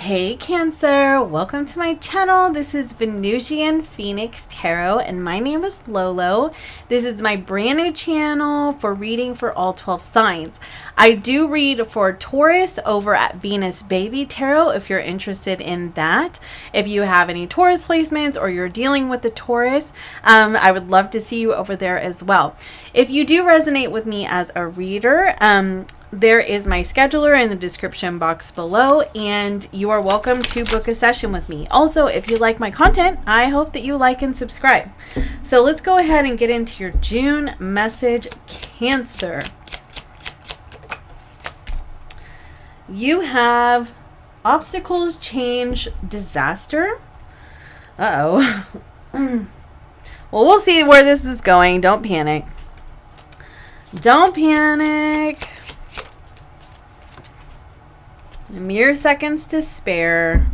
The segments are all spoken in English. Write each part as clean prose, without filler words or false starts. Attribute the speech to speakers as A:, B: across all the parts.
A: Hey Cancer, welcome to my channel. This is Venusian Phoenix Tarot and my name is Lolo. This is my brand new channel for reading for all 12 signs. I do read for Taurus over at Venus Baby Tarot if you're interested in that. If you have any Taurus placements or you're dealing with the Taurus, I would love to see you over there as well. If you do resonate with me as a reader, there is my scheduler in the description box below, and you are welcome to book a session with me. Also, if you like my content, I hope that you like and subscribe. So let's go ahead and get into your June message, Cancer. You have obstacles, change, disaster. Uh-oh. Well, we'll see where this is going. Don't panic. Don't panic. Mere seconds to spare.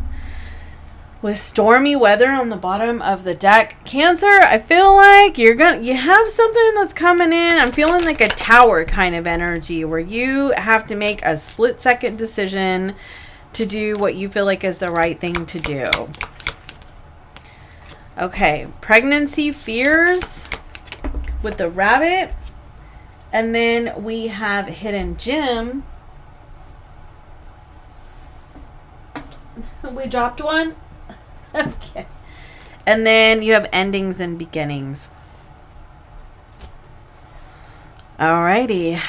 A: With stormy weather on the bottom of the deck, Cancer, I feel like you have something that's coming in. I'm feeling like a tower kind of energy where you have to make a split-second decision to do what you feel like is the right thing to do. Okay, pregnancy fears with the rabbit. And then we have hidden gem. We dropped one. Okay. And then you have endings and beginnings. Alrighty.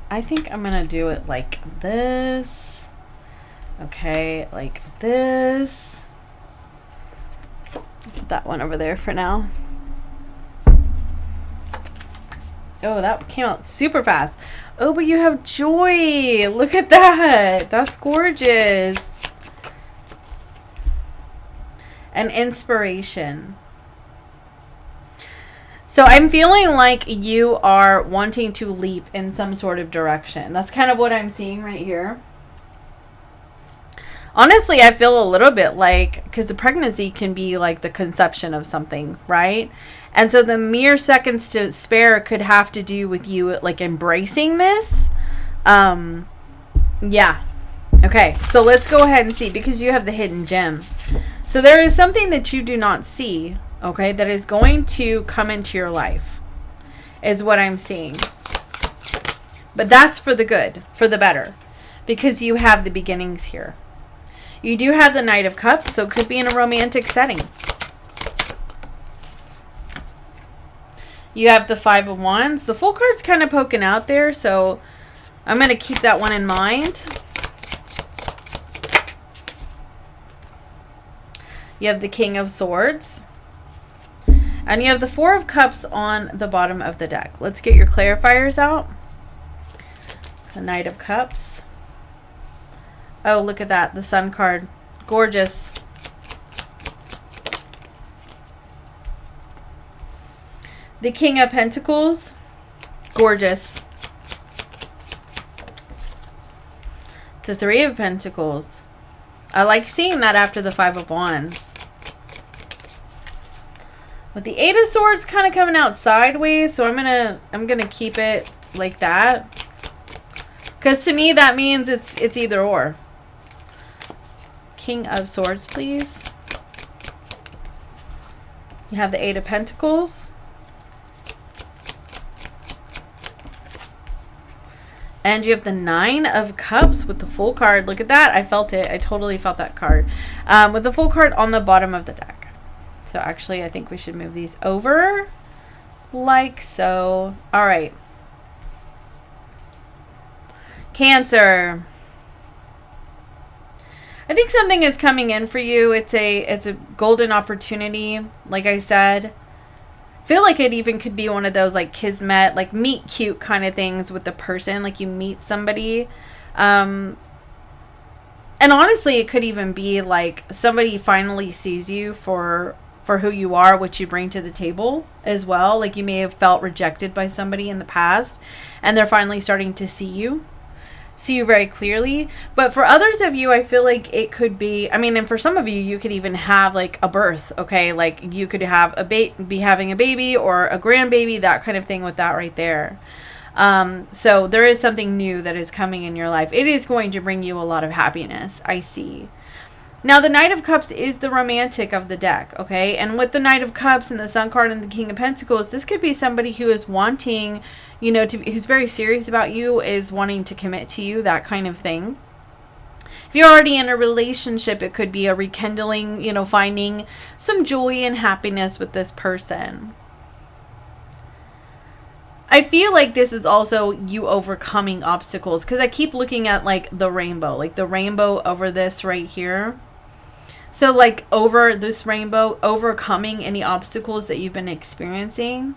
A: I think I'm going to do it like this. Okay, like this. Put that one over there for now. Oh, that came out super fast. Oh, but you have joy. Look at that. That's gorgeous. And inspiration. So I'm feeling like you are wanting to leap in some sort of direction. That's kind of what I'm seeing right here. Honestly, I feel a little bit like, because the pregnancy can be like the conception of something, right? And so the mere seconds to spare could have to do with you like embracing this. Yeah. Okay, so let's go ahead and see, because you have the hidden gem. So there is something that you do not see, okay, that is going to come into your life, is what I'm seeing. But that's for the good, for the better, because you have the beginnings here. You do have the Knight of Cups, so it could be in a romantic setting. You have the Five of Wands. The Full card's kind of poking out there, so I'm going to keep that one in mind. You have the King of Swords. And you have the Four of Cups on the bottom of the deck. Let's get your clarifiers out. The Knight of Cups. Oh, look at that. The Sun card. Gorgeous. The King of Pentacles. Gorgeous. The Three of Pentacles. I like seeing that after the Five of Wands. With the Eight of Swords kind of coming out sideways, so I'm gonna keep it like that. Because to me that means it's either or. King of Swords, please. You have the Eight of Pentacles. And you have the Nine of Cups with the Full card. Look at that. I felt it. I totally felt that card. With the Full card on the bottom of the deck. So actually, I think we should move these over like so. All right. Cancer. I think something is coming in for you. It's a golden opportunity, like I said. Feel like it even could be one of those like kismet, like meet cute kind of things with the person, like you meet somebody. And honestly, it could even be like somebody finally sees you for who you are, what you bring to the table as well. Like you may have felt rejected by somebody in the past and they're finally starting to see you very clearly. But for others of you, I feel like it could be, I mean, and for some of you, you could even have like a birth, okay? Like you could have be having a baby or a grandbaby, that kind of thing with that right there. So there is something new that is coming in your life. It is going to bring you a lot of happiness, I see. Now, the Knight of Cups is the romantic of the deck, okay? And with the Knight of Cups and the Sun card and the King of Pentacles, this could be somebody who is wanting, you know, who's very serious about you, is wanting to commit to you, that kind of thing. If you're already in a relationship, it could be a rekindling, you know, finding some joy and happiness with this person. I feel like this is also you overcoming obstacles, because I keep looking at like the rainbow over this right here. So like over this rainbow, overcoming any obstacles that you've been experiencing.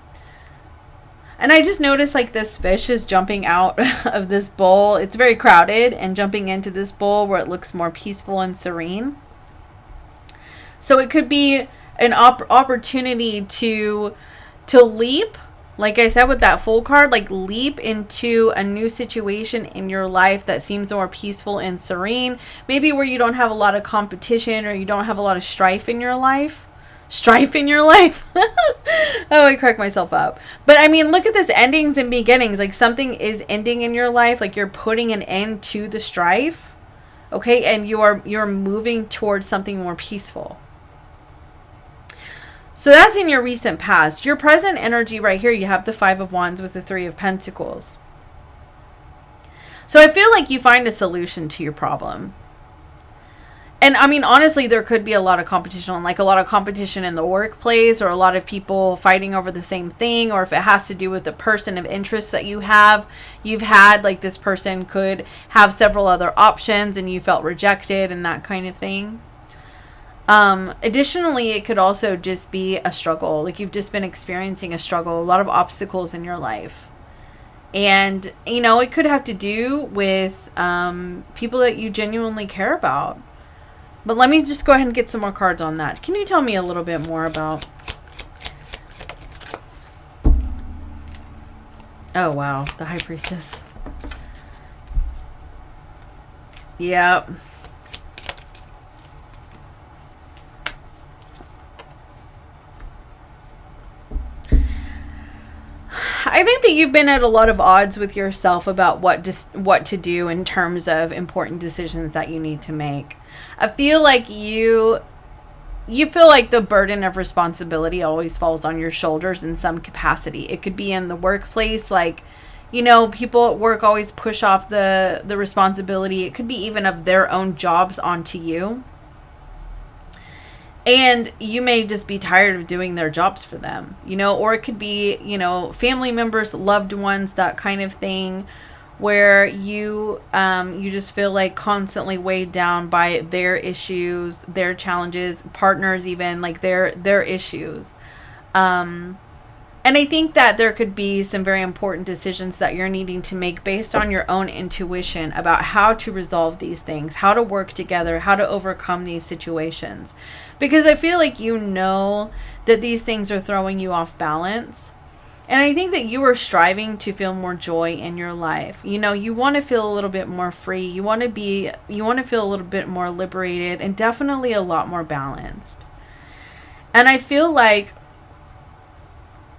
A: And I just noticed like this fish is jumping out of this bowl. It's very crowded, and jumping into this bowl where it looks more peaceful and serene. So it could be an opportunity to leap. Like I said with that Fool card, like leap into a new situation in your life that seems more peaceful and serene. Maybe where you don't have a lot of competition, or you don't have a lot of strife in your life. Oh, I crack myself up. But I mean, look at this, endings and beginnings. Like something is ending in your life. Like you're putting an end to the strife. Okay. And you're moving towards something more peaceful. So that's in your recent past. Your present energy right here, you have the Five of Wands with the Three of Pentacles. So I feel like you find a solution to your problem. And I mean, honestly, there could be a lot of competition, like a lot of competition in the workplace, or a lot of people fighting over the same thing, or if it has to do with the person of interest that you've had, like this person could have several other options and you felt rejected and that kind of thing. Additionally, it could also just be a struggle. Like you've just been experiencing a struggle, a lot of obstacles in your life. And, you know, it could have to do with people that you genuinely care about. But let me just go ahead and get some more cards on that. Can you tell me a little bit more about... Oh, wow. The High Priestess. Yep. I think that you've been at a lot of odds with yourself about what to do in terms of important decisions that you need to make. I feel like you feel like the burden of responsibility always falls on your shoulders in some capacity. It could be in the workplace, like, you know, people at work always push off the responsibility. It could be even of their own jobs onto you. And you may just be tired of doing their jobs for them, you know, or it could be, you know, family members, loved ones, that kind of thing, where you just feel like constantly weighed down by their issues, their challenges, partners, even like their issues. And I think that there could be some very important decisions that you're needing to make based on your own intuition about how to resolve these things, how to work together, how to overcome these situations. Because I feel like you know that these things are throwing you off balance. And I think that you are striving to feel more joy in your life. You know, you want to feel a little bit more free. You want to feel a little bit more liberated, and definitely a lot more balanced. And I feel like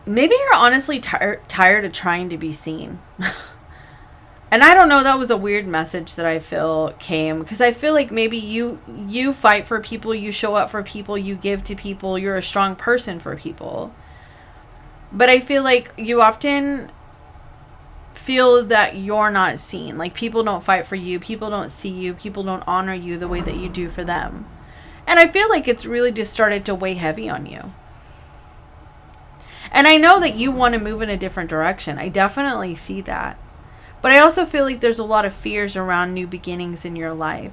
A: maybe you're honestly tired of trying to be seen. And I don't know, that was a weird message that I feel came, because I feel like maybe you fight for people, you show up for people, you give to people, you're a strong person for people. But I feel like you often feel that you're not seen. Like people don't fight for you, people don't see you, people don't honor you the way that you do for them. And I feel like it's really just started to weigh heavy on you. And I know that you want to move in a different direction. I definitely see that. But I also feel like there's a lot of fears around new beginnings in your life.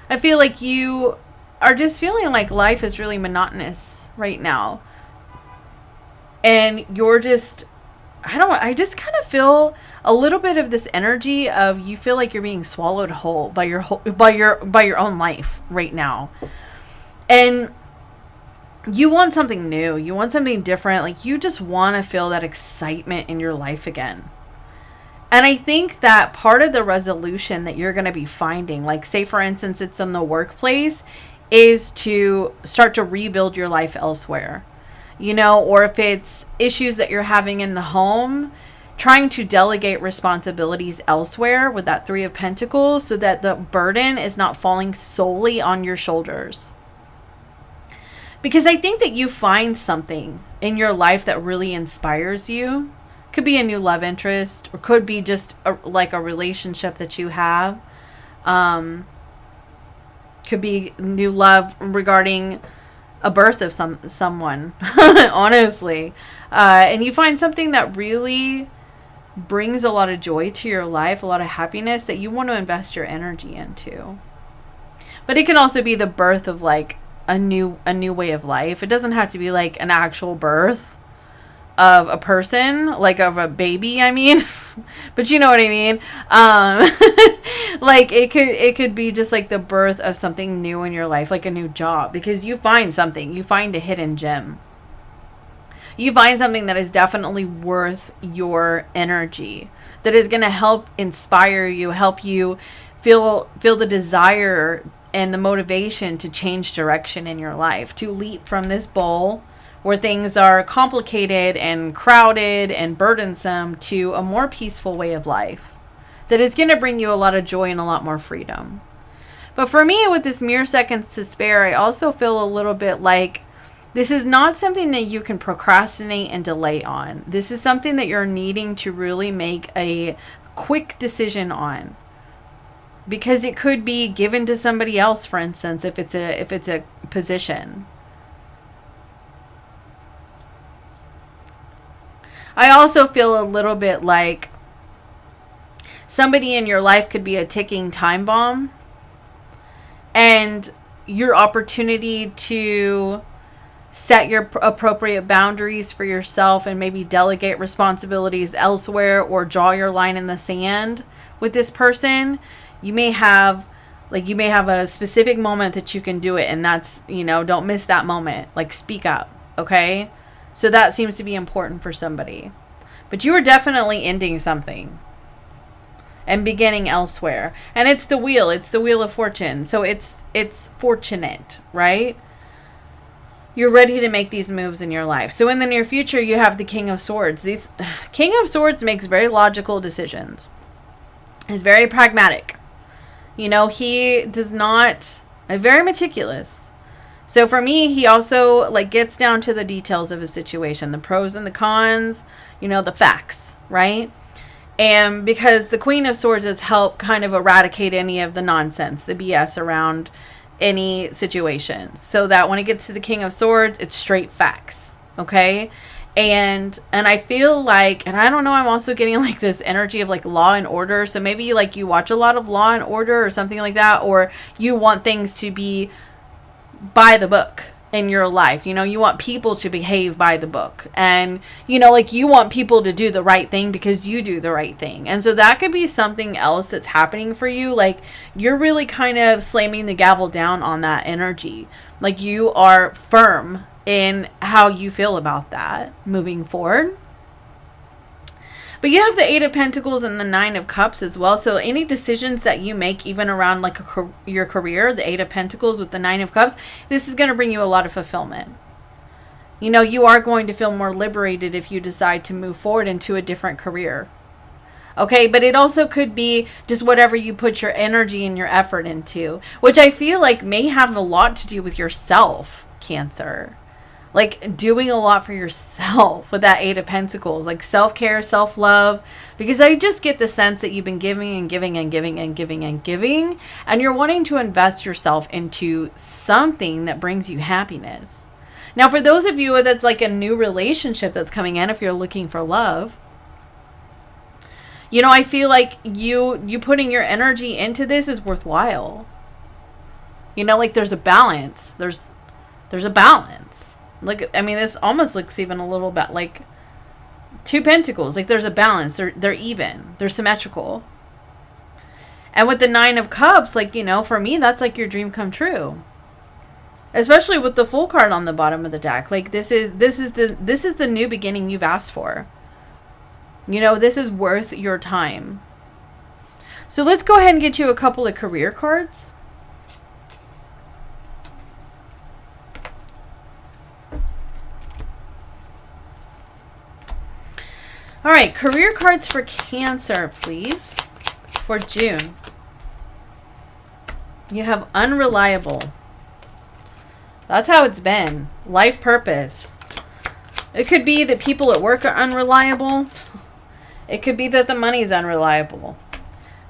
A: I feel like you are just feeling like life is really monotonous right now. And you're just, I just kind of feel a little bit of this energy of you feel like you're being swallowed whole by your own life right now. And you want something new. You want something different. Like you just want to feel that excitement in your life again. And I think that part of the resolution that you're going to be finding, like say for instance, it's in the workplace, is to start to rebuild your life elsewhere, you know, or if it's issues that you're having in the home, trying to delegate responsibilities elsewhere with that Three of Pentacles so that the burden is not falling solely on your shoulders. Because I think that you find something in your life that really inspires you. Could be a new love interest, or could be just like a relationship that you have. Could be new love regarding a birth of someone, honestly. And you find something that really brings a lot of joy to your life, a lot of happiness that you want to invest your energy into. But it can also be the birth of like a new way of life. It doesn't have to be like an actual birth of a person, like of a baby, I mean. But you know what I mean. Like it could be just like the birth of something new in your life, like a new job, because you find something, you find a hidden gem. You find something that is definitely worth your energy, that is going to help inspire you, help you feel the desire and the motivation to change direction in your life, to leap from this bowl where things are complicated and crowded and burdensome to a more peaceful way of life that is going to bring you a lot of joy and a lot more freedom. But for me, with this mere seconds to spare, I also feel a little bit like this is not something that you can procrastinate and delay on. This is something that you're needing to really make a quick decision on, because it could be given to somebody else, for instance, if it's a position. I also feel a little bit like somebody in your life could be a ticking time bomb, and your opportunity to set your appropriate boundaries for yourself and maybe delegate responsibilities elsewhere or draw your line in the sand with this person. You may have a specific moment that you can do it, and that's, don't miss that moment. Like, speak up, okay? So that seems to be important for somebody. But you are definitely ending something and beginning elsewhere. And it's the wheel of fortune. So it's fortunate, right? You're ready to make these moves in your life. So in the near future, you have the King of Swords. King of Swords makes very logical decisions. He's very pragmatic. He does not, very meticulous. So for me, he also gets down to the details of a situation, the pros and the cons, the facts, right? And because the Queen of Swords has helped kind of eradicate any of the nonsense, the BS around any situations, so that when it gets to the King of Swords, it's straight facts, okay? And I feel like, and I don't know, I'm also getting this energy of Law and Order. So maybe you watch a lot of Law and Order or something like that, or you want things to be by the book in your life. You want people to behave by the book, and you want people to do the right thing because you do the right thing. And so that could be something else that's happening for you. You're really kind of slamming the gavel down on that energy. You are firm in how you feel about that moving forward. But you have the Eight of Pentacles and the Nine of Cups as well. So any decisions that you make, even around your career, the Eight of Pentacles with the Nine of Cups, this is going to bring you a lot of fulfillment. You are going to feel more liberated if you decide to move forward into a different career. Okay, but it also could be just whatever you put your energy and your effort into, which I feel may have a lot to do with yourself, Cancer. Doing a lot for yourself with that Eight of Pentacles, self-care, self-love, because I just get the sense that you've been giving and giving and giving and giving and giving, and you're wanting to invest yourself into something that brings you happiness. Now, for those of you that's a new relationship that's coming in, if you're looking for love, I feel you putting your energy into this is worthwhile. There's a balance. There's a balance. This almost looks even a little bit like Two Pentacles. There's a balance. They're even. They're symmetrical. And with the Nine of Cups, for me, that's your dream come true. Especially with the Fool card on the bottom of the deck. This is the new beginning you've asked for. This is worth your time. So let's go ahead and get you a couple of career cards. All right, career cards for Cancer, please, for June. You have unreliable. That's how it's been. Life purpose. It could be that people at work are unreliable. It could be that the money is unreliable.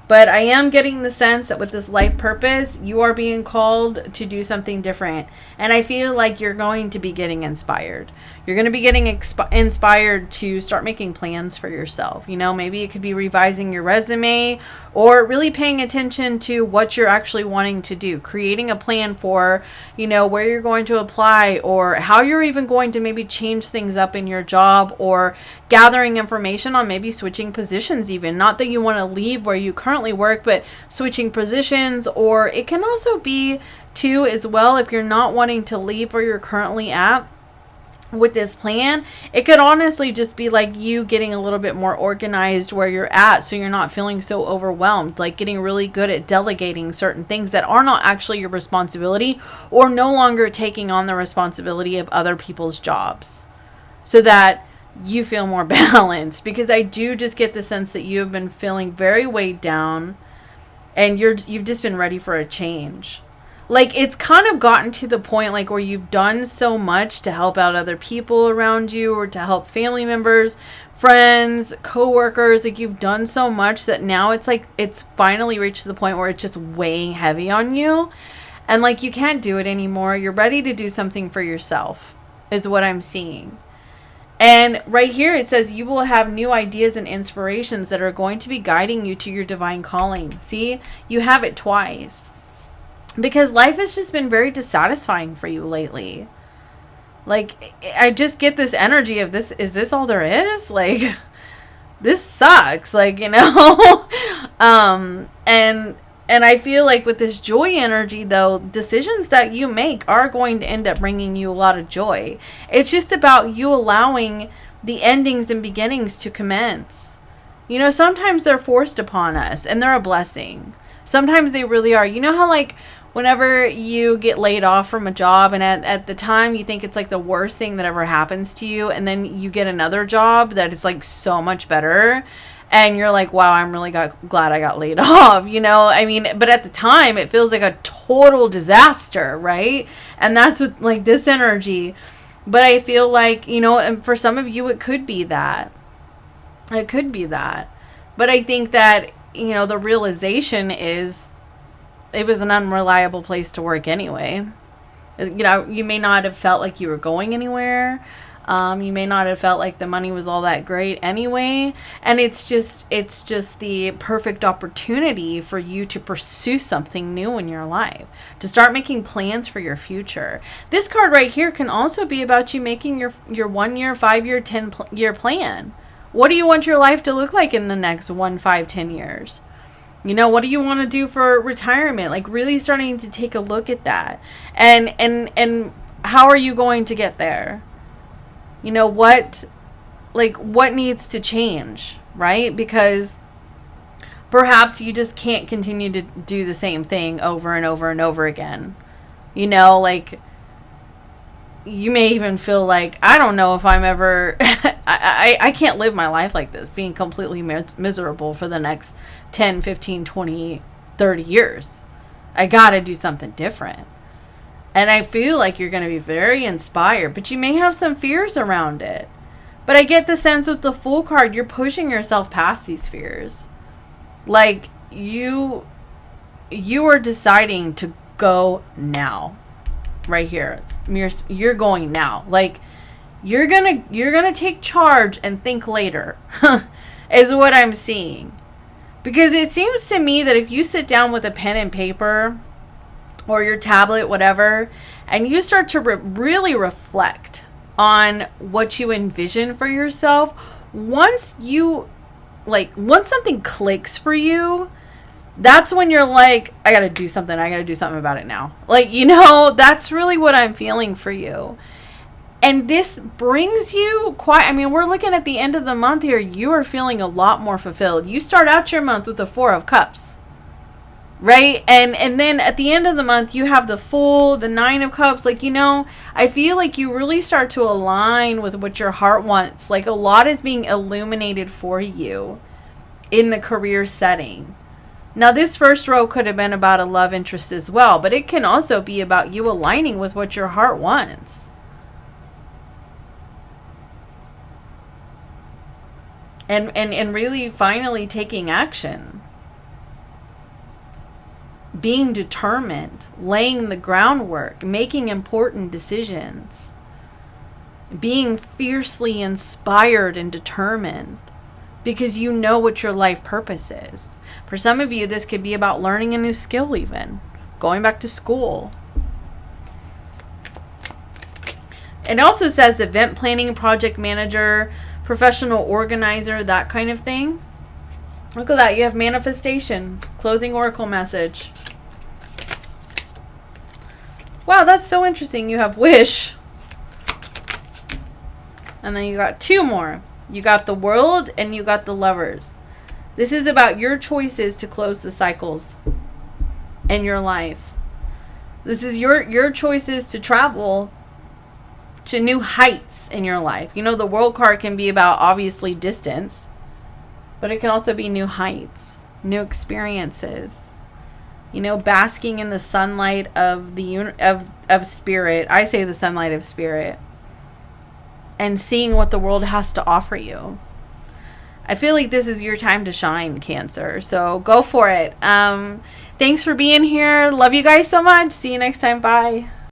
A: But I am getting the sense that with this life purpose, you are being called to do something different. And I feel like you're going to be getting inspired. You're going to be getting inspired to start making plans for yourself. You know, maybe it could be revising your resume or really paying attention to what you're actually wanting to do. Creating a plan for, you know, where you're going to apply or how you're even going to maybe change things up in your job, or gathering information on maybe switching positions even. Not that you want to leave where you currently work, but switching positions. Or it can also be too as well, if you're not wanting to leave where you're currently at with this plan, it could honestly just be like you getting a little bit more organized where you're at, so you're not feeling so overwhelmed, like getting really good at delegating certain things that are not actually your responsibility, or no longer taking on the responsibility of other people's jobs, so that you feel more balanced. Because I do just get the sense that you have been feeling very weighed down, and you've just been ready for a change. Like, it's kind of gotten to the point like where you've done so much to help out other people around you, or to help family members, friends, co-workers. Like, you've done so much that now it's like it's finally reached the point where it's just weighing heavy on you, and like you can't do it anymore. You're ready to do something for yourself is what I'm seeing. And right here it says you will have new ideas and inspirations that are going to be guiding you to your divine calling. See, you have it twice. Because life has just been very dissatisfying for you lately. Like, I just get this energy of this. Is this all there is? Like, this sucks. Like, you know? And I feel like with this joy energy, though, decisions that you make are going to end up bringing you a lot of joy. It's just about you allowing the endings and beginnings to commence. You know, sometimes they're forced upon us, and they're a blessing. Sometimes they really are. You know how, like, whenever you get laid off from a job, and at the time you think it's like the worst thing that ever happens to you, and then you get another job that is like so much better, and you're like, wow, I'm really glad I got laid off, you know? I mean, but at the time it feels like a total disaster, right? And that's with like this energy. But I feel like, you know, and for some of you it could be that. It could be that. But I think that, you know, the realization is it was an unreliable place to work anyway. You know, you may not have felt like you were going anywhere. You may not have felt like the money was all that great anyway. And it's just the perfect opportunity for you to pursue something new in your life, to start making plans for your future. This card right here can also be about you making your 1 year, 5 year, 10-year plan. What do you want your life to look like in the next 1, 5, 10 years? You know, what do you want to do for retirement? Like, really starting to take a look at that. And how are you going to get there? You know, what needs to change, right? Because perhaps you just can't continue to do the same thing over and over and over again. You know, like, you may even feel like, I don't know if I'm ever, I can't live my life like this, being completely miserable for the next 10, 15, 20, 30 years. I gotta do something different. And I feel like you're going to be very inspired, but you may have some fears around it. But I get the sense with the Fool card, you're pushing yourself past these fears. Like, you are deciding to go now. Right here. You're going now. Like, you're gonna take charge and think later. Is what I'm seeing. Because it seems to me that if you sit down with a pen and paper, or your tablet, whatever, and you start to really reflect on what you envision for yourself, once something clicks for you, that's when you're like, I gotta do something about it now. Like, you know, that's really what I'm feeling for you. And this brings you we're looking at the end of the month here. You are feeling a lot more fulfilled. You start out your month with the 4 of Cups. right? And then at the end of the month, you have the Fool, the Nine of Cups. Like, you know, I feel like you really start to align with what your heart wants. Like, a lot is being illuminated for you in the career setting. Now, this first row could have been about a love interest as well, but it can also be about you aligning with what your heart wants. And really finally taking action. Being determined, laying the groundwork, making important decisions. Being fiercely inspired and determined. Because you know what your life purpose is. For some of you, this could be about learning a new skill even. Going back to school. It also says event planning, project manager, professional organizer, that kind of thing. Look at that. You have manifestation. Closing oracle message. Wow, that's so interesting. You have wish. And then you got two more. You got the World and you got the Lovers. This is about your choices to close the cycles in your life. This is your choices to travel to new heights in your life. You know, the World card can be about obviously distance, but it can also be new heights, new experiences. You know, basking in the sunlight of of spirit. I say the sunlight of spirit. And seeing what the world has to offer you. I feel like this is your time to shine, Cancer. So go for it. Thanks for being here. Love you guys so much. See you next time. Bye.